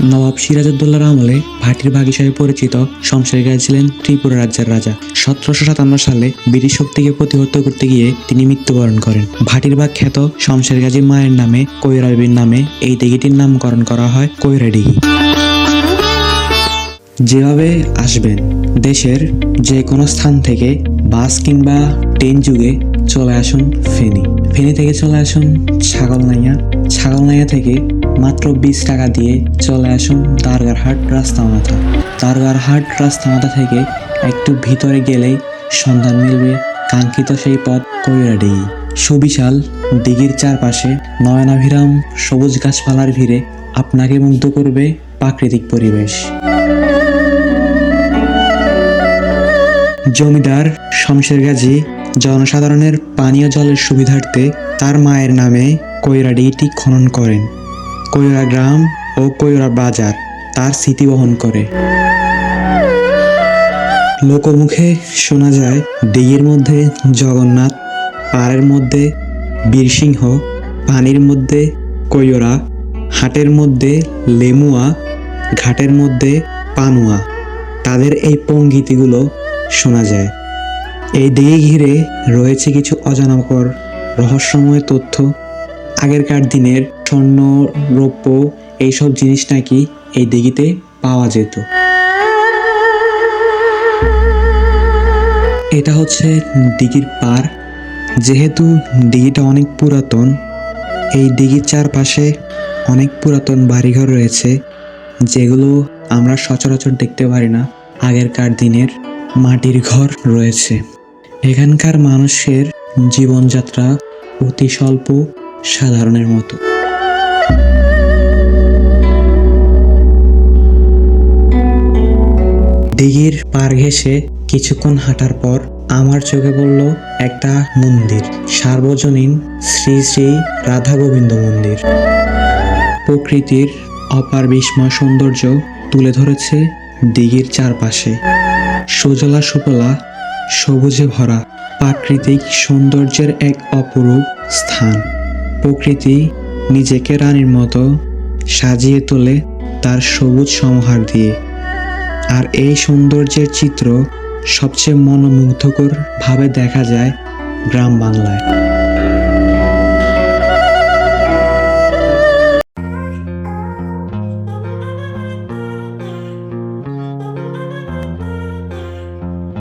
নবাব সিরাজউদ্দৌলার আমলে ভাটির বাঘ হিসেবে পরিচিত শমশের গাজী ছিলেন ত্রিপুরা রাজ্যের রাজা। 1757 সালে ব্রিটিশ শক্তিকে প্রতিহত করতে গিয়ে তিনি মৃত্যুবরণ করেন। ভাটির বাঘ খ্যাত শমশের গাজীর মায়ের নামে কৈরা বিবির নামে এই দিঘিটির নামকরণ করা হয় কৈরা দিঘি। যেভাবে আসবেন, দেশের যে কোনো স্থান থেকে বাস কিংবা ট্রেন যুগে চলে আসুন ফেনী। ফেনী থেকে চলে আসুন ছাগলনাইয়া। ছাগলনাইয়া থেকে মাত্র 20 টাকা দিয়ে চলে আসুন দারগারহাট রাস্তামাথা। দারগারহাট রাস্তামাথা থেকে একটু ভিতরে গেলেই সন্ধান মিলবে কাঙ্ক্ষিত সেই পথ কৈরা দিঘি। সুবিশাল দিঘির চারপাশে নয়নাভিরাম সবুজ গাছপালার ভিড়ে আপনাকে মুগ্ধ করবে প্রাকৃতিক পরিবেশ। জমিদার শমশের গাজী জনসাধারণের পানীয় জলের সুবিধার্থে তার মায়ের নামে কৈরা দিঘিটি খনন করেন। কৈরা গ্রাম ও কৈরা বাজার তার স্মৃতি বহন করে। লোকমুখে শোনা যায় দিঘির মধ্যে জগন্নাথ, পাড়ের মধ্যে বীরসিংহ, পানির মধ্যে কৈরা, হাটের মধ্যে লেমুয়া, ঘাটের মধ্যে পানুয়া। তাদের এই পঙ্গিতিগুলো শোনা যায়। এই দিঘি ঘিরে রয়েছে কিছু অজানাকর রহস্যময় তথ্য। আগেরকার দিনের স্বর্ণ, রৌপ্য এইসব জিনিস নাকি এই দিঘিতে পাওয়া যেত। এটা হচ্ছে দিঘির পাড়। যেহেতু দিঘিটা অনেক পুরাতন, এই দিঘির চারপাশে অনেক পুরাতন বাড়িঘর রয়েছে, যেগুলো আমরা সচরাচর দেখতে পারি না। আগেরকার দিনের মাটির ঘর রয়েছে। এখানকার মানুষের জীবনযাত্রা অতি স্বল্প, সাধারণের মতো। দিঘির পার ঘেঁষে কিছুক্ষণ হাঁটার পর আমার চোখে পড়ল একটা মন্দির, সার্বজনীন শ্রী শ্রী রাধা গোবিন্দ মন্দির। প্রকৃতির অপার বিস্ময় সৌন্দর্য তুলে ধরেছে দিঘির চারপাশে। সুজলা সুফলা, সবুজে ভরা প্রাকৃতিক সৌন্দর্যের এক অপরূপ স্থান। প্রকৃতি নিজেকে রানীর মতো সাজিয়ে তোলে তার সবুজ সমাহার দিয়ে। আর এই সৌন্দর্যের চিত্র সবচেয়ে মনোমুগ্ধকর ভাবে দেখা যায় গ্রাম বাংলায়।